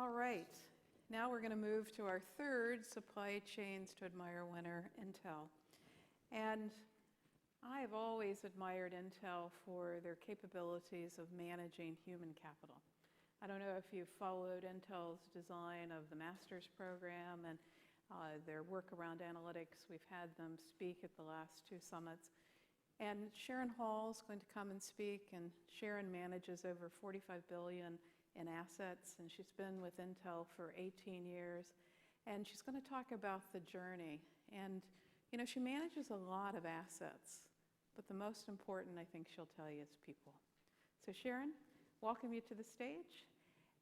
All right, now we're going to move to our third Supply Chains to Admire winner, Intel. And I've always admired Intel for their capabilities of managing human capital. I don't know if you've followed Intel's design of the master's program and their work around analytics. We've had them speak at the last two summits. And Sharon Hall is going to come and speak, and Sharon manages over $45 billion in assets, and she's been with Intel for 18 years. And she's going to talk about the journey. And, you know, she manages a lot of assets, but the most important, I think she'll tell you, is people. So Sharon, welcome you to the stage.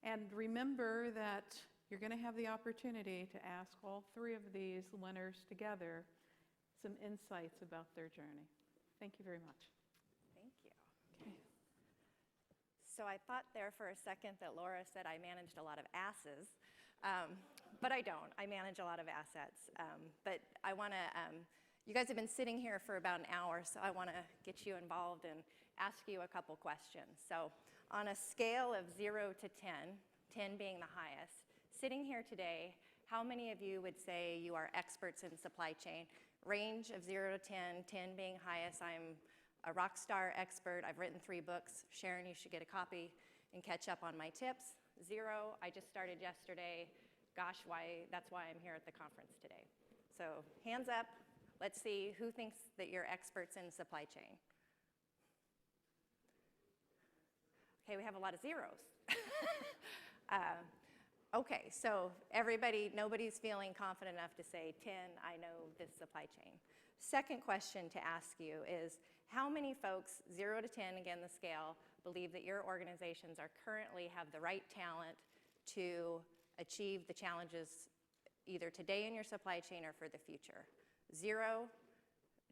And remember that you're going to have the opportunity to ask all three of these winners together some insights about their journey. Thank you very much. Thank you. Okay. So I thought there for a second that Laura said I managed a lot of asses, but I don't. I manage a lot of assets. But I want to, you guys have been sitting here for about an hour, so I want to get you involved and ask you a couple questions. So on a scale of 0 to 10, 10 being the highest, sitting here today, how many of you would say you are experts in supply chain? Range of 0 to 10, 10 being highest. I'm a rock star expert. I've written 3 books. Sharon, you should get a copy and catch up on my tips. 0, I just started yesterday. Gosh, that's why I'm here at the conference today. So hands up. Let's see who thinks that you're experts in supply chain. Okay, we have a lot of zeros. Okay, so everybody, nobody's feeling confident enough to say 10, I know this supply chain. Second question to ask you is, how many folks, 0 to 10, again the scale, believe that your organizations are currently have the right talent to achieve the challenges either today in your supply chain or for the future? 0,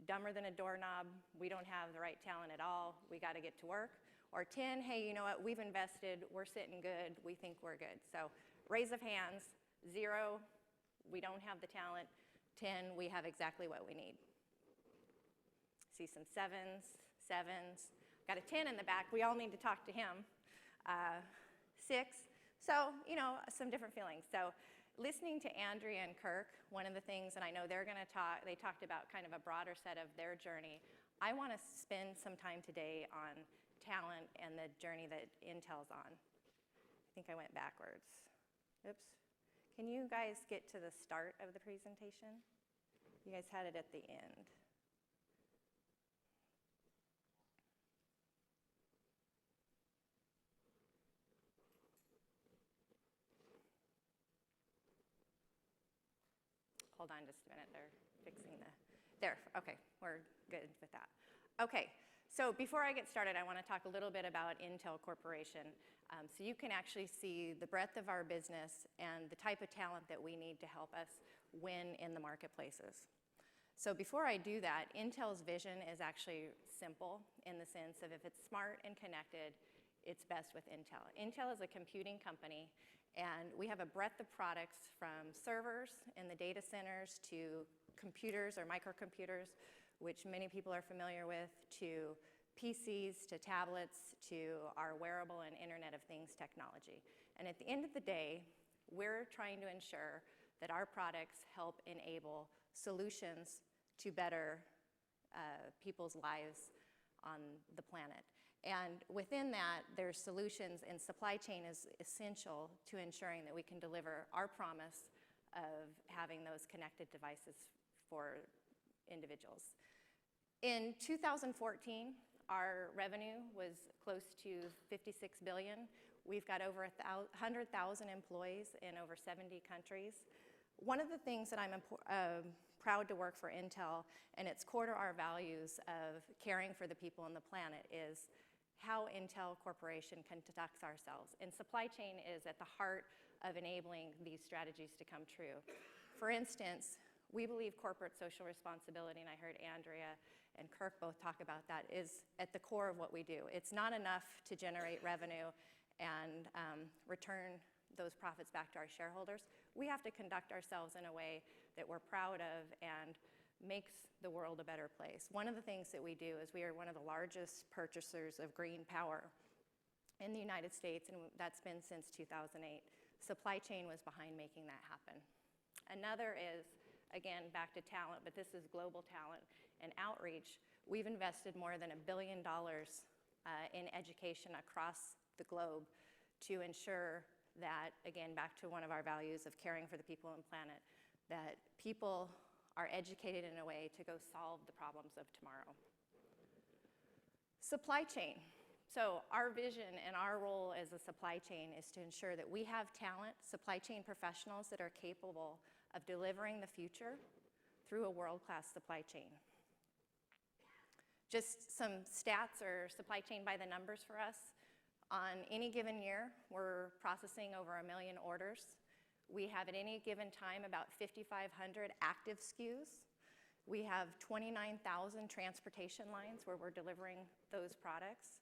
dumber than a doorknob, we don't have the right talent at all, we got to get to work. Or 10, hey, you know what, we've invested, we're sitting good, we think we're good. So raise of hands, 0, we don't have the talent. 10, we have exactly what we need. See some 7s. Got a 10 in the back, we all need to talk to him. 6, so, you know, some different feelings. So listening to Andrea and Kirk, one of the things, and I know they're going to talk, they talked about kind of a broader set of their journey. I want to spend some time today on talent and the journey that Intel's on. I think I went backwards. Oops. Can you guys get to the start of the presentation? You guys had it at the end. Hold on just a minute, they're fixing there, okay, we're good with that. Okay, so before I get started, I want to talk a little bit about Intel Corporation, so you can actually see the breadth of our business and the type of talent that we need to help us win in the marketplaces. So before I do that, Intel's vision is actually simple in the sense of if it's smart and connected, it's best with Intel. Intel is a computing company, and we have a breadth of products from servers in the data centers to computers or microcomputers, which many people are familiar with, to PCs, to tablets, to our wearable and Internet of Things technology. And at the end of the day, we're trying to ensure that our products help enable solutions to better people's lives on the planet. And within that, there's solutions, and supply chain is essential to ensuring that we can deliver our promise of having those connected devices for individuals. In 2014, our revenue was close to $56 billion. We've got over 100,000 employees in over 70 countries. One of the things that I'm proud to work for Intel, and it's core to our values of caring for the people on the planet, is how Intel Corporation conducts ourselves. And supply chain is at the heart of enabling these strategies to come true. For instance, we believe corporate social responsibility, and I heard Andrea and Kirk both talk about that, is at the core of what we do. It's not enough to generate revenue and return those profits back to our shareholders. We have to conduct ourselves in a way that we're proud of and makes the world a better place. One of the things that we do is we are one of the largest purchasers of green power in the United States, and that's been since 2008. Supply chain was behind making that happen. Another is, again, back to talent, but this is global talent and outreach. We've invested more than $1 billion in education across the globe to ensure that, again, back to one of our values of caring for the people and planet, that people are educated in a way to go solve the problems of tomorrow. Supply chain. So our vision and our role as a supply chain is to ensure that we have talent, supply chain professionals that are capable of delivering the future through a world-class supply chain. Just some stats or supply chain by the numbers for us. On any given year, we're processing over 1 million orders. We have at any given time about 5,500 active SKUs. We have 29,000 transportation lines where we're delivering those products.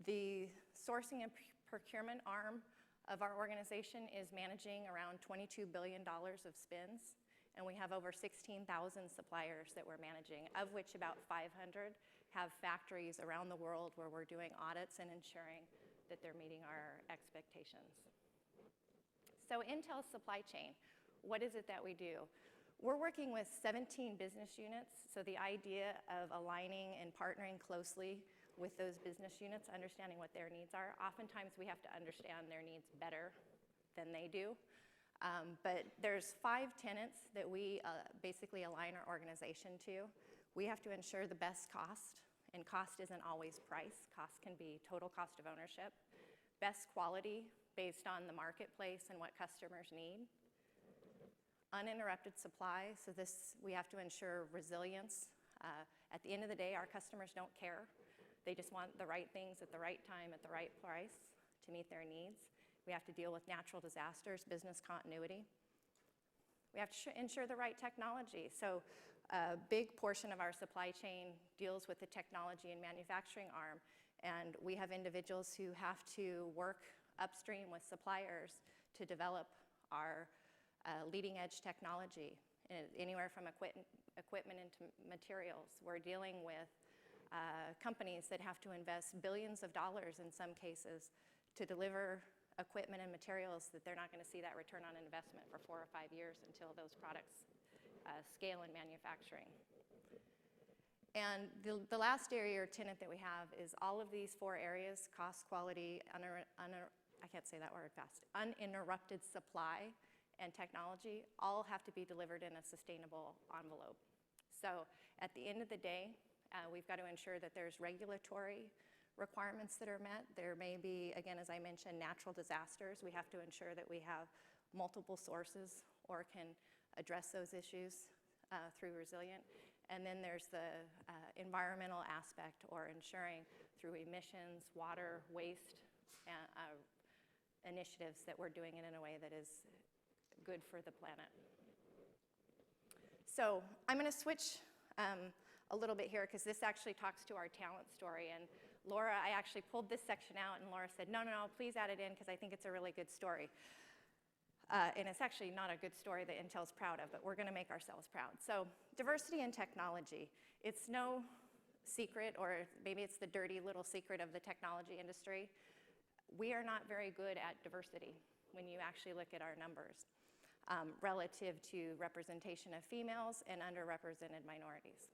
The sourcing and procurement arm of our organization is managing around $22 billion of spends, and we have over 16,000 suppliers that we're managing, of which about 500 have factories around the world where we're doing audits and ensuring that they're meeting our expectations. So Intel's supply chain, what is it that we do? We're working with 17 business units, so the idea of aligning and partnering closely with those business units, understanding what their needs are. Oftentimes we have to understand their needs better than they do. But there's 5 tenets that we basically align our organization to. We have to ensure the best cost, and cost isn't always price. Cost can be total cost of ownership. Best quality based on the marketplace and what customers need. Uninterrupted supply, so we have to ensure resilience. At the end of the day, our customers don't care. They just want the right things at the right time at the right price to meet their needs. We have to deal with natural disasters, business continuity. We have to ensure the right technology. So a big portion of our supply chain deals with the technology and manufacturing arm, and we have individuals who have to work upstream with suppliers to develop our leading edge technology, anywhere from equipment into materials. We're dealing with companies that have to invest billions of dollars in some cases to deliver equipment and materials that they're not going to see that return on investment for 4 or 5 years until those products scale in manufacturing. And the last area or tenet that we have is all of these 4 areas: cost, quality, I can't say that word fast, uninterrupted supply, and technology, all have to be delivered in a sustainable envelope. So at the end of the day, we've got to ensure that there's regulatory requirements that are met. There may be, again, as I mentioned, natural disasters. We have to ensure that we have multiple sources or can address those issues through resilient. And then there's the environmental aspect, or ensuring through emissions, water, waste initiatives that we're doing it in a way that is good for the planet. So I'm going to switch a little bit here because this actually talks to our talent story. And Laura, I actually pulled this section out, and Laura said, no, please add it in because I think it's a really good story. And it's actually not a good story that Intel's proud of, but we're going to make ourselves proud. So diversity in technology. It's no secret, or maybe it's the dirty little secret of the technology industry. We are not very good at diversity when you actually look at our numbers relative to representation of females and underrepresented minorities.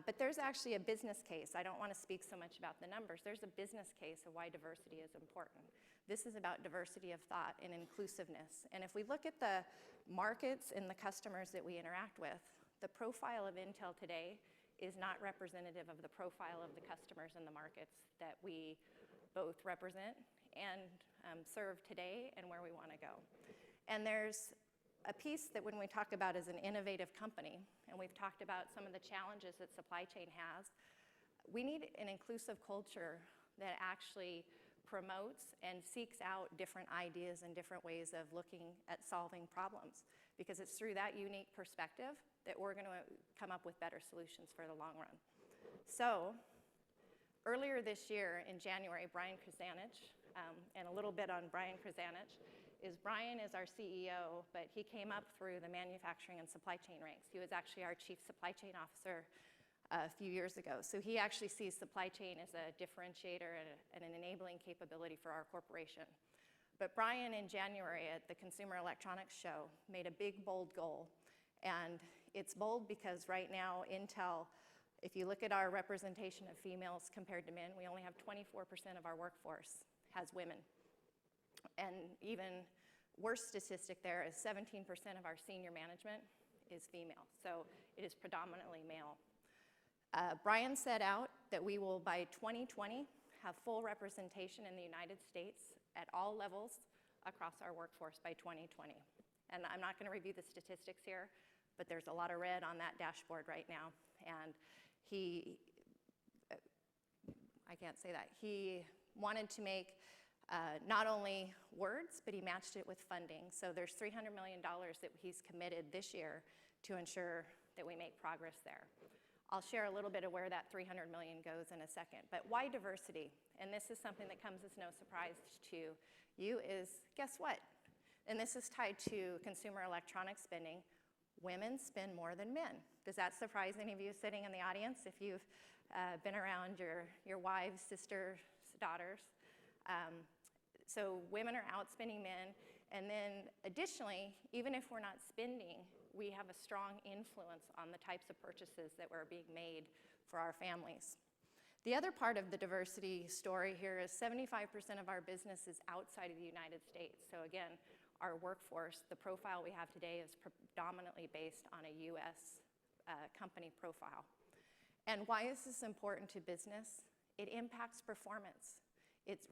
But there's actually a business case. I don't want to speak so much about the numbers. There's a business case of why diversity is important. This is about diversity of thought and inclusiveness. And if we look at the markets and the customers that we interact with, the profile of Intel today is not representative of the profile of the customers and the markets that we both represent and serve today and where we want to go. And there's a piece that when we talk about as an innovative company, and we've talked about some of the challenges that supply chain has, we need an inclusive culture that actually promotes and seeks out different ideas and different ways of looking at solving problems, because it's through that unique perspective that we're going to come up with better solutions for the long run. So earlier this year in January, Brian Krzanich, and a little bit on Brian Krzanich, Brian is our CEO, but he came up through the manufacturing and supply chain ranks. He was actually our chief supply chain officer a few years ago. So he actually sees supply chain as a differentiator and an enabling capability for our corporation. But Brian, in January at the Consumer Electronics Show, made a big, bold goal. And it's bold because right now, Intel, if you look at our representation of females compared to men, we only have 24% of our workforce has women. And even worse statistic there is 17% of our senior management is female. So it is predominantly male. Brian set out that we will, by 2020, have full representation in the United States at all levels across our workforce by 2020. And I'm not going to review the statistics here, but there's a lot of red on that dashboard right now. And I can't say that. He wanted to make not only words, but he matched it with funding. So there's $300 million that he's committed this year to ensure that we make progress there. I'll share a little bit of where that $300 million goes in a second. But why diversity? And this is something that comes as no surprise to you is, guess what? And this is tied to consumer electronics spending. Women spend more than men. Does that surprise any of you sitting in the audience if you've been around your wives, sisters, daughters? So women are outspending men. And then additionally, even if we're not spending, we have a strong influence on the types of purchases that were being made for our families. The other part of the diversity story here is 75% of our business is outside of the United States. So again, our workforce, the profile we have today is predominantly based on a US company profile. And why is this important to business? It impacts performance.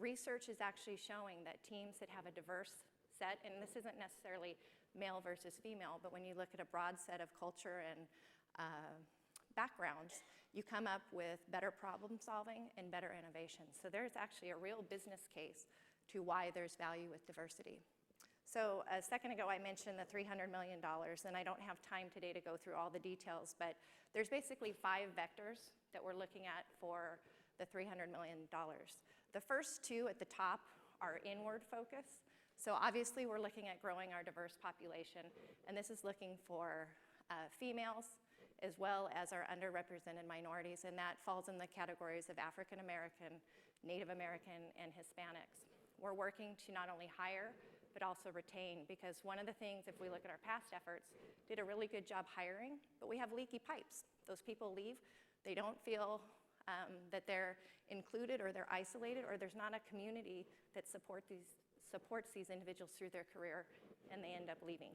Research is actually showing that teams that have a diverse set, and this isn't necessarily male versus female, but when you look at a broad set of culture and backgrounds, you come up with better problem solving and better innovation. So there's actually a real business case to why there's value with diversity. So a second ago I mentioned the $300 million, and I don't have time today to go through all the details, but there's basically 5 vectors that we're looking at for the $300 million. The first 2 at the top are inward focus. So obviously we're looking at growing our diverse population, and this is looking for females as well as our underrepresented minorities, and that falls in the categories of African American, Native American, and Hispanics. We're working to not only hire, but also retain, because one of the things, if we look at our past efforts, did a really good job hiring, but we have leaky pipes. Those people leave, they don't feel that they're included, or they're isolated, or there's not a community that supports these individuals through their career, and they end up leaving.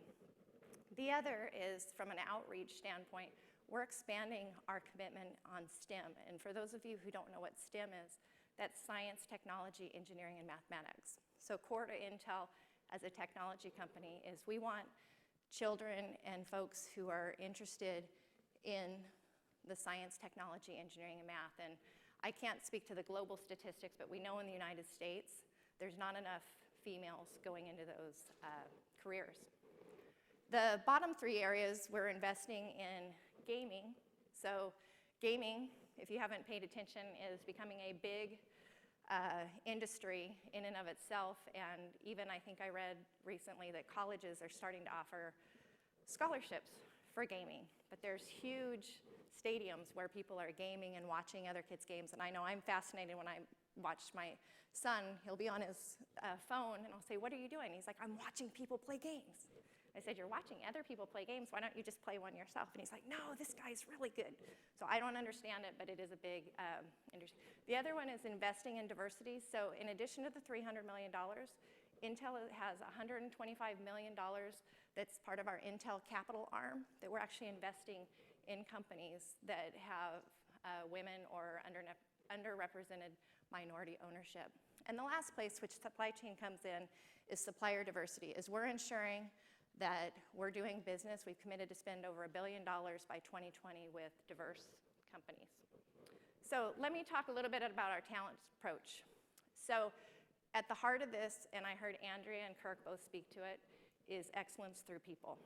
The other is, from an outreach standpoint, we're expanding our commitment on STEM. And for those of you who don't know what STEM is, that's science, technology, engineering, and mathematics. So core to Intel as a technology company is we want children and folks who are interested in the science, technology, engineering, and math. And I can't speak to the global statistics, but we know in the United States, there's not enough females going into those careers. The bottom 3 areas, we're investing in gaming. So gaming, if you haven't paid attention, is becoming a big industry in and of itself. And even I think I read recently that colleges are starting to offer scholarships for gaming. But there's huge stadiums where people are gaming and watching other kids' games. And I know I'm fascinated when I watch my son. He'll be on his phone, and I'll say, "What are you doing?" He's like, "I'm watching people play games." I said, "You're watching other people play games. Why don't you just play one yourself?" And he's like, "No, this guy's really good." So I don't understand it, but it is a big industry. The other one is investing in diversity. So in addition to the $300 million, Intel has $125 million that's part of our Intel Capital arm that we're actually investing in companies that have women or underrepresented minority ownership. And the last place which supply chain comes in is supplier diversity, is we're ensuring that we're doing business. We've committed to spend over $1 billion by 2020 with diverse companies. So let me talk a little bit about our talent approach. So at the heart of this, and I heard Andrea and Kirk both speak to it, is excellence through people.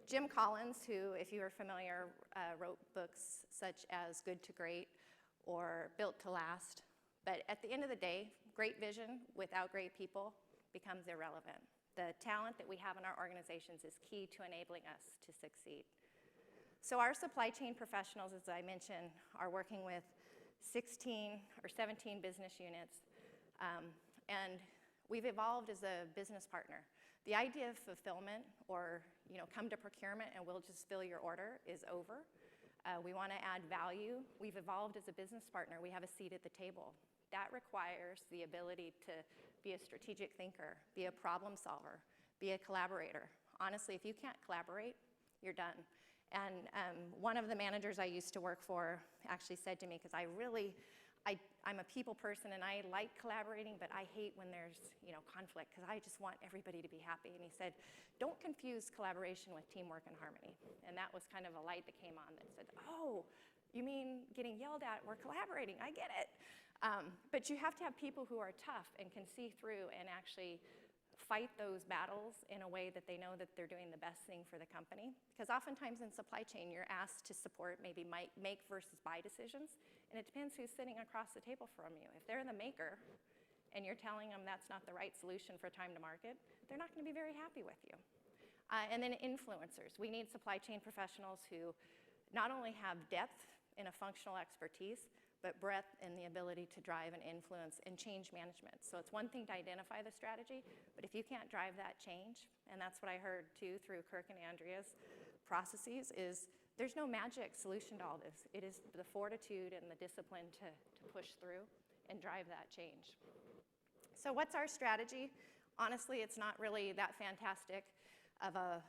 Jim Collins, who, if you are familiar, wrote books such as Good to Great or Built to Last. But at the end of the day, great vision without great people becomes irrelevant. The talent that we have in our organizations is key to enabling us to succeed. So our supply chain professionals, as I mentioned, are working with 16 or 17 business units. And we've evolved as a business partner. The idea of fulfillment or come to procurement and we'll just fill your order is over. We want to add value. We've evolved as a business partner. We have a seat at the table. That requires the ability to be a strategic thinker, be a problem solver, be a collaborator. Honestly, if you can't collaborate, you're done. And one of the managers I used to work for actually said to me, because I'm a people person and I like collaborating, but I hate when there's conflict because I just want everybody to be happy. And he said, don't confuse collaboration with teamwork and harmony. And that was kind of a light that came on that said, oh, you mean getting yelled at? We're collaborating, I get it. But you have to have people who are tough and can see through and actually fight those battles in a way that they know that they're doing the best thing for the company. Because oftentimes in supply chain, you're asked to support maybe make versus buy decisions, and it depends who's sitting across the table from you. If they're the maker and you're telling them that's not the right solution for time to market, they're not going to be very happy with you. And then influencers. We need supply chain professionals who not only have depth in a functional expertise, but breadth in the ability to drive and influence and change management. So it's one thing to identify the strategy, but if you can't drive that change, and that's what I heard too through Kirk and Andrea's processes, is there's no magic solution to all this. It is the fortitude and the discipline to push through and drive that change. So what's our strategy? Honestly, it's not really that fantastic of a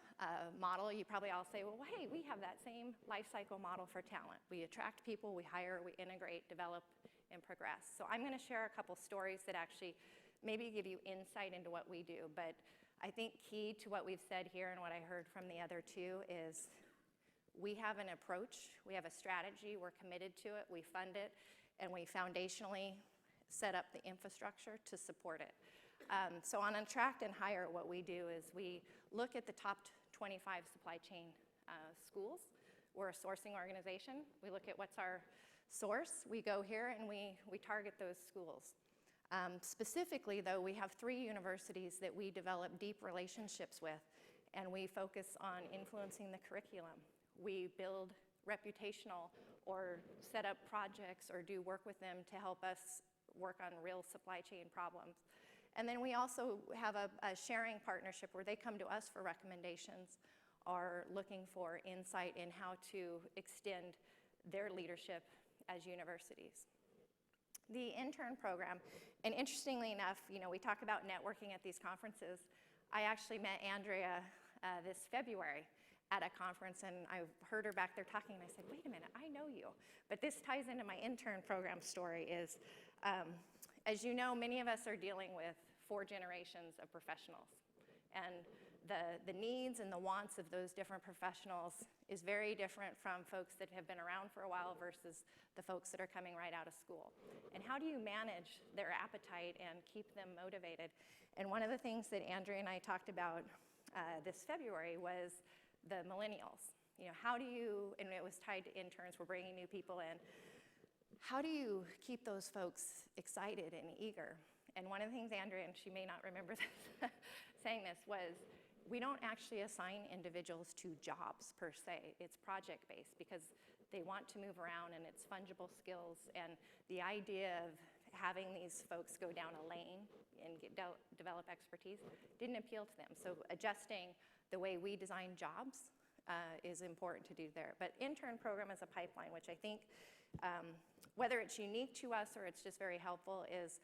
model. You probably all say, well, hey, we have that same life cycle model for talent. We attract people, we hire, we integrate, develop, and progress. So I'm going to share a couple stories that actually maybe give you insight into what we do. But I think key to what we've said here and what I heard from the other two is we have an approach, we have a strategy, we're committed to it, we fund it, and we foundationally set up the infrastructure to support it. So on Attract and Hire, what we do is we look at the top 25 supply chain schools. We're a sourcing organization. We look at what's our source. We go here and we target those schools. Specifically, though, we have 3 universities that we develop deep relationships with, and we focus on influencing the curriculum. We build reputational or set up projects or do work with them to help us work on real supply chain problems. And then we also have a sharing partnership where they come to us for recommendations or looking for insight in how to extend their leadership as universities. The intern program, and interestingly enough, we talk about networking at these conferences. I actually met Andrea this February at a conference, and I heard her back there talking, and I said, wait a minute, I know you. But this ties into my intern program story is, as you know, many of us are dealing with 4 generations of professionals. And the needs and the wants of those different professionals is very different from folks that have been around for a while versus the folks that are coming right out of school. And how do you manage their appetite and keep them motivated? And one of the things that Andrea and I talked about this February was the millennials. How do you, and it was tied to interns, we're bringing new people in, how do you keep those folks excited and eager? And one of the things Andrea, and she may not remember this, saying this, was we don't actually assign individuals to jobs per se. It's project-based because they want to move around and it's fungible skills. And the idea of having these folks go down a lane and develop expertise didn't appeal to them. So adjusting the way we design jobs is important to do there. But intern program is a pipeline, which I think whether it's unique to us or it's just very helpful, is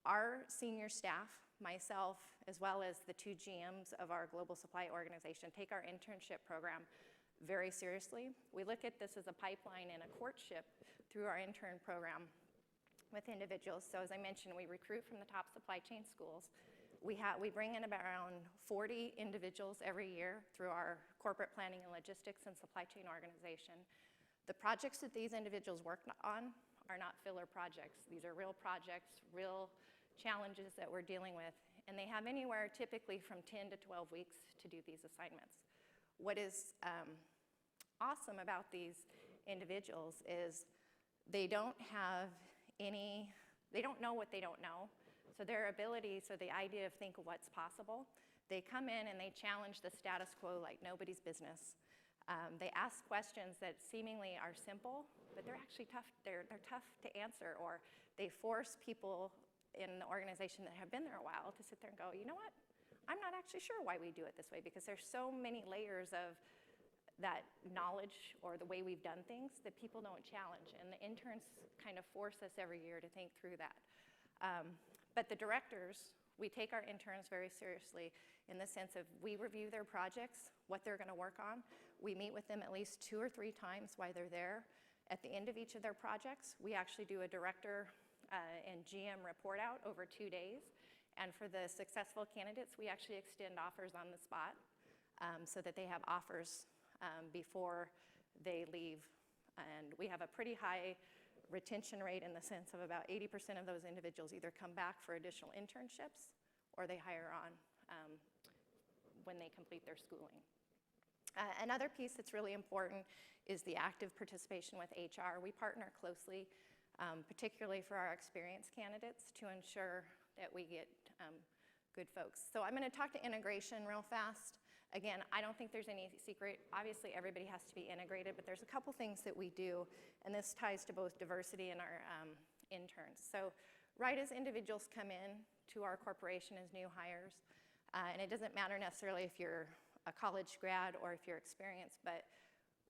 our senior staff, myself, as well as the 2 GMs of our global supply organization, take our internship program very seriously. We look at this as a pipeline and a courtship through our intern program with individuals. So as I mentioned, we recruit from the top supply chain schools. We bring in about around 40 individuals every year through our corporate planning and logistics and supply chain organization. The projects that these individuals work on are not filler projects. These are real projects, real challenges that we're dealing with. And they have anywhere typically from 10 to 12 weeks to do these assignments. What is awesome about these individuals is they don't know what they don't know. So their ability, so the idea of think of what's possible, they come in and they challenge the status quo like nobody's business. They ask questions that seemingly are simple, but they're actually tough. They're tough to answer, or they force people in the organization that have been there a while to sit there and go, you know what? I'm not actually sure why we do it this way, because there's so many layers of that knowledge or the way we've done things that people don't challenge. And the interns kind of force us every year to think through that. But the directors, we take our interns very seriously in the sense of we review their projects, what they're going to work on. We meet with them at least 2 or 3 times while they're there. At the end of each of their projects, we actually do a director and GM report out over 2 days. And for the successful candidates, we actually extend offers on the spot so that they have offers before they leave. And we have a pretty high retention rate in the sense of about 80% of those individuals either come back for additional internships or they hire on when they complete their schooling. Another piece that's really important is the active participation with HR. We partner closely, particularly for our experienced candidates, to ensure that we get good folks. So I'm going to talk to integration real fast. Again, I don't think there's any secret. Obviously, everybody has to be integrated, but there's a couple things that we do, and this ties to both diversity and our interns. So right as individuals come in to our corporation as new hires, and it doesn't matter necessarily if you're a college grad or if you're experienced, but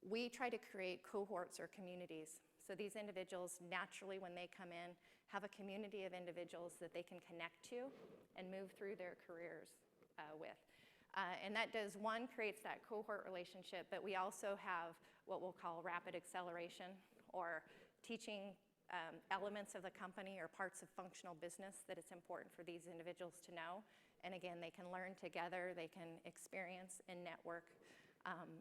we try to create cohorts or communities. So these individuals naturally, when they come in, have a community of individuals that they can connect to and move through their careers with. And that does, one, creates that cohort relationship, but we also have what we'll call rapid acceleration, or teaching elements of the company or parts of functional business that it's important for these individuals to know. And again, they can learn together, they can experience and network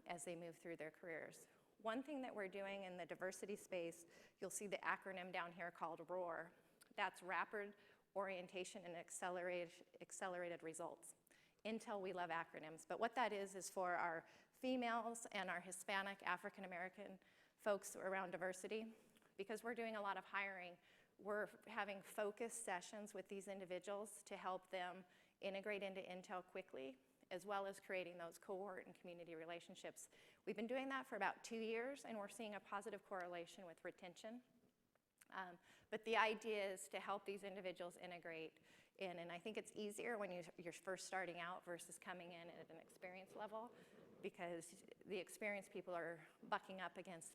as they move through their careers. One thing that we're doing in the diversity space, you'll see the acronym down here called ROAR. That's Rapid Orientation and Accelerated Results. Intel, we love acronyms, but what that is for our females and our Hispanic, African American folks around diversity. Because we're doing a lot of hiring, we're having focused sessions with these individuals to help them integrate into Intel quickly, as well as creating those cohort and community relationships. We've been doing that for about 2 years, and we're seeing a positive correlation with retention. But the idea is to help these individuals integrate in, and I think it's easier when you're first starting out versus coming in at an experience level, because the experienced people are bucking up against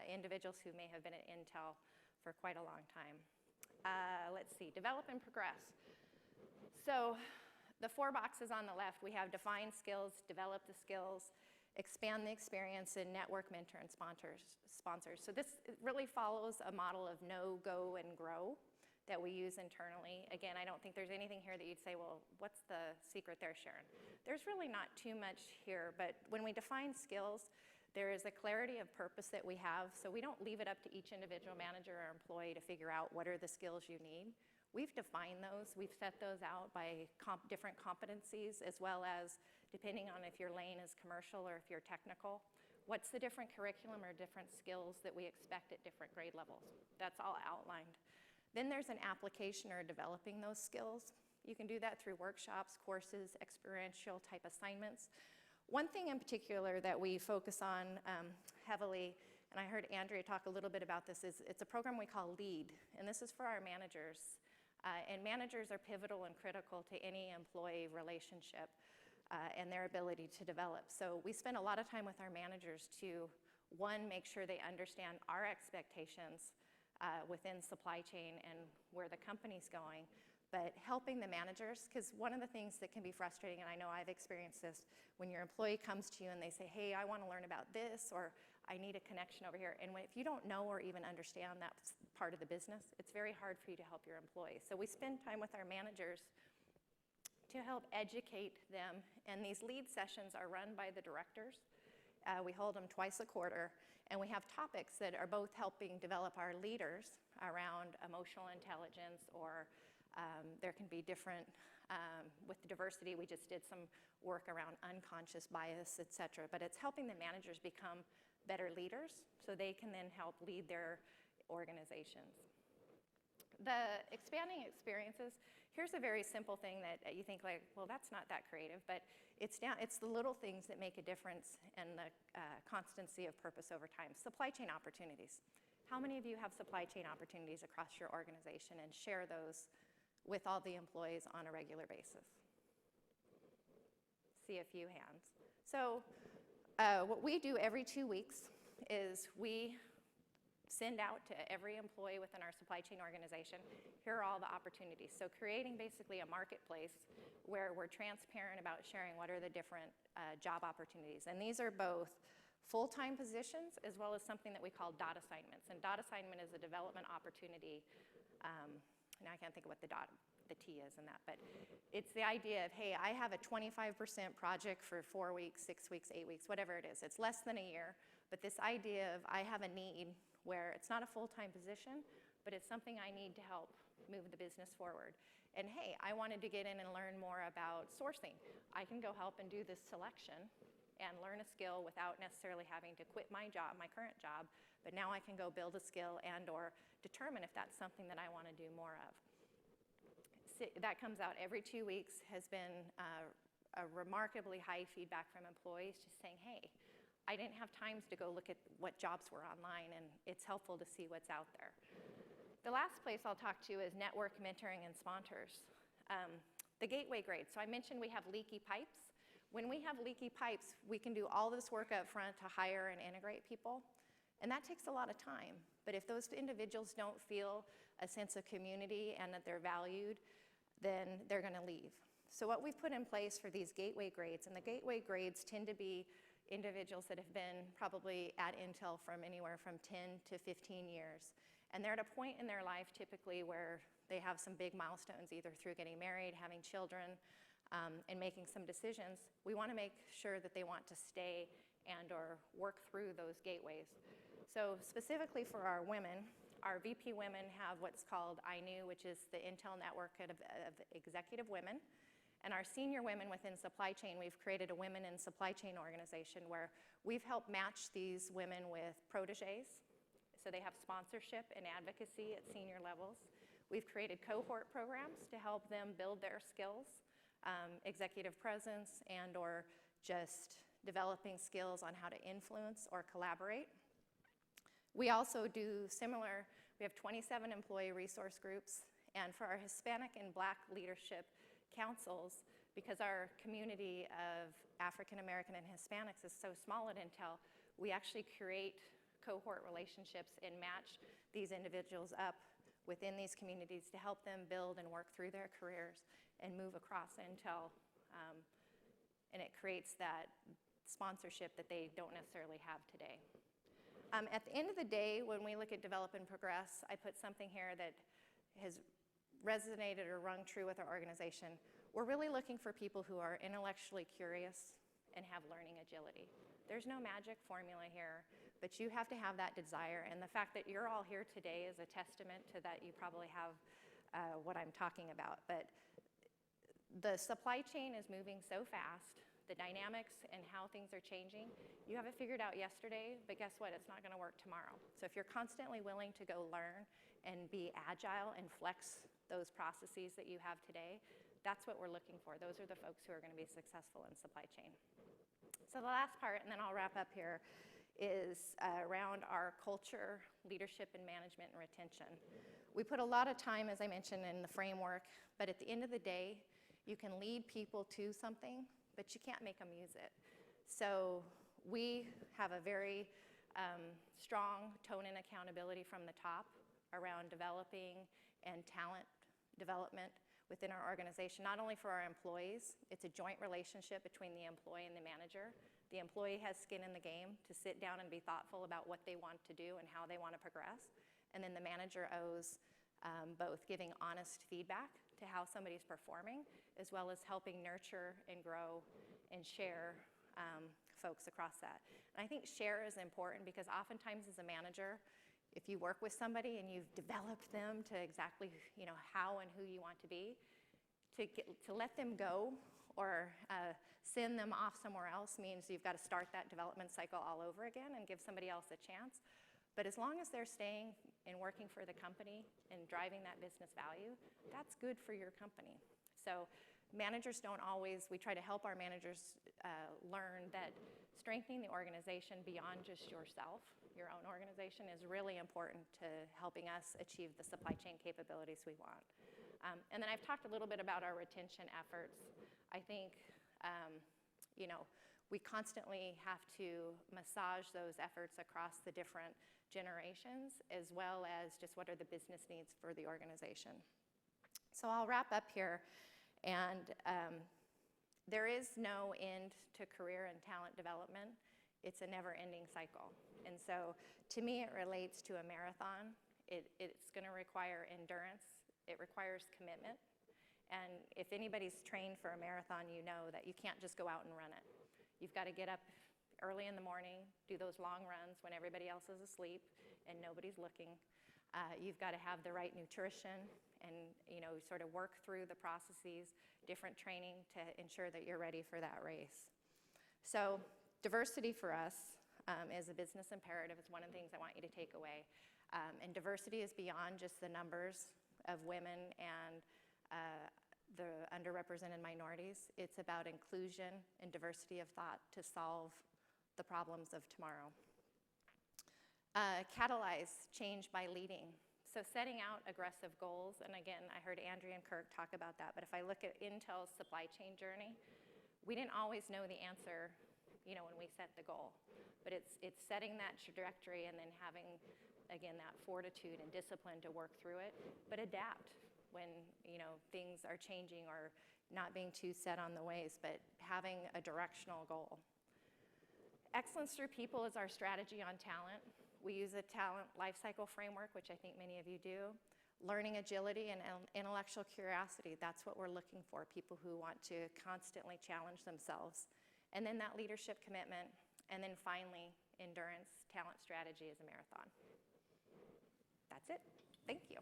individuals who may have been at Intel for quite a long time. Let's see, develop and progress. So the 4 boxes on the left, we have define skills, develop the skills, expand the experience, and network, mentor, and sponsors. So this really follows a model of know, go, and grow that we use internally. Again, I don't think there's anything here that you'd say, well, what's the secret there, Sharon? There's really not too much here, but when we define skills, there is a clarity of purpose that we have, so we don't leave it up to each individual manager or employee to figure out what are the skills you need. We've defined those, we've set those out by different competencies, as well as depending on if your lane is commercial or if you're technical, what's the different curriculum or different skills that we expect at different grade levels. That's all outlined. Then there's an application or developing those skills. You can do that through workshops, courses, experiential type assignments. One thing in particular that we focus on heavily, and I heard Andrea talk a little bit about this, is it's a program we call LEAD, and this is for our managers. And managers are pivotal and critical to any employee relationship and their ability to develop. So we spend a lot of time with our managers to, one, make sure they understand our expectations within supply chain and where the company's going, but helping the managers, because one of the things that can be frustrating, and I know I've experienced this, when your employee comes to you and they say, hey, I want to learn about this, or I need a connection over here, and if you don't know or even understand that part of the business, it's very hard for you to help your employees. So we spend time with our managers to help educate them, and these lead sessions are run by the directors. We hold them twice a quarter, and we have topics that are both helping develop our leaders around emotional intelligence, or there can be different, with the diversity, we just did some work around unconscious bias, et cetera, but it's helping the managers become better leaders so they can then help lead their organizations. The expanding experiences, here's a very simple thing that you think like, well, that's not that creative, but it's the little things that make a difference in the constancy of purpose over time. Supply chain opportunities. How many of you have supply chain opportunities across your organization and share those with all the employees on a regular basis? See a few hands. So what we do every 2 weeks is we send out to every employee within our supply chain organization, here are all the opportunities. So creating basically a marketplace where we're transparent about sharing what are the different job opportunities. And these are both full-time positions as well as something that we call dot assignments. And dot assignment is a development opportunity. Now I can't think of what the T is in that, but it's the idea of, hey, I have a 25% project for 4 weeks, 6 weeks, 8 weeks, whatever it is. It's less than a year, but this idea of I have a need where it's not a full-time position, but it's something I need to help move the business forward. And hey, I wanted to get in and learn more about sourcing. I can go help and do this selection and learn a skill without necessarily having to quit my job, my current job, but now I can go build a skill and or determine if that's something that I want to do more of. That comes out every 2 weeks, has been a remarkably high feedback from employees just saying, hey, I didn't have time to go look at what jobs were online, and it's helpful to see what's out there. The last place I'll talk to is network mentoring and sponsors. The gateway grade. So I mentioned we have leaky pipes. When we have leaky pipes, we can do all this work up front to hire and integrate people, and that takes a lot of time. But if those individuals don't feel a sense of community and that they're valued, then they're going to leave. So what we've put in place for these gateway grades, and the gateway grades tend to be individuals that have been probably at Intel from anywhere from 10 to 15 years. And they're at a point in their life typically where they have some big milestones, either through getting married, having children, and making some decisions. We want to make sure that they want to stay and or work through those gateways. So specifically for our women, our VP women have what's called INU, which is the Intel Network of Executive Women. And our senior women within supply chain, we've created a women in supply chain organization where we've helped match these women with proteges. So they have sponsorship and advocacy at senior levels. We've created cohort programs to help them build their skills, executive presence and or just developing skills on how to influence or collaborate. We also do similar, we have 27 employee resource groups, and for our Hispanic and Black leadership councils, because our community of African American and Hispanics is so small at Intel, we actually create cohort relationships and match these individuals up within these communities to help them build and work through their careers and move across Intel. And it creates that sponsorship that they don't necessarily have today. At the end of the day, when we look at develop and progress, I put something here that has resonated or rung true with our organization. We're really looking for people who are intellectually curious and have learning agility. There's no magic formula here, but you have to have that desire, and the fact that you're all here today is a testament to that. You probably have what I'm talking about, but the supply chain is moving so fast, the dynamics and how things are changing. You have it figured out yesterday, but guess what? It's not going to work tomorrow. So if you're constantly willing to go learn and be agile and flex those processes that you have today, that's what we're looking for. Those are the folks who are going to be successful in supply chain. So the last part, and then I'll wrap up here, is around our culture, leadership, and management and retention. We put a lot of time, as I mentioned, in the framework, but at the end of the day, you can lead people to something, but you can't make them use it. So we have a very strong tone and accountability from the top around developing and talent development within our organization, not only for our employees. It's a joint relationship between the employee and the manager. The employee has skin in the game to sit down and be thoughtful about what they want to do and how they want to progress. And then the manager owes both giving honest feedback to how somebody's performing, as well as helping nurture and grow and share folks across that. And I think share is important because oftentimes as a manager, if you work with somebody and you've developed them to exactly how and who you want to be, to let them go or send them off somewhere else means you've got to start that development cycle all over again and give somebody else a chance. But as long as they're staying and working for the company and driving that business value, that's good for your company. So managers don't always, we try to help our managers learn that strengthening the organization beyond just yourself, your own organization, is really important to helping us achieve the supply chain capabilities we want. And then I've talked a little bit about our retention efforts. I think, we constantly have to massage those efforts across the different generations, as well as just what are the business needs for the organization. So I'll wrap up here, and there is no end to career and talent development. It's a never-ending cycle. And so to me, it relates to a marathon. It's going to require endurance. It requires commitment. And if anybody's trained for a marathon, you know that you can't just go out and run it. You've got to get up early in the morning, do those long runs when everybody else is asleep and nobody's looking. You've got to have the right nutrition and sort of work through the processes, different training to ensure that you're ready for that race. So diversity for us is a business imperative. It's one of the things I want you to take away. And diversity is beyond just the numbers of women and the underrepresented minorities. It's about inclusion and diversity of thought to solve the problems of tomorrow. Catalyze change by leading. So setting out aggressive goals, and again, I heard Andrea and Kirk talk about that, but if I look at Intel's supply chain journey, we didn't always know the answer, when we set the goal. But it's setting that trajectory and then having, again, that fortitude and discipline to work through it, but adapt when things are changing or not being too set on the ways, but having a directional goal. Excellence through people is our strategy on talent. We use a talent lifecycle framework, which I think many of you do. Learning agility and intellectual curiosity, that's what we're looking for, people who want to constantly challenge themselves. And then that leadership commitment, and then finally, endurance. Talent strategy is a marathon. That's it. Thank you.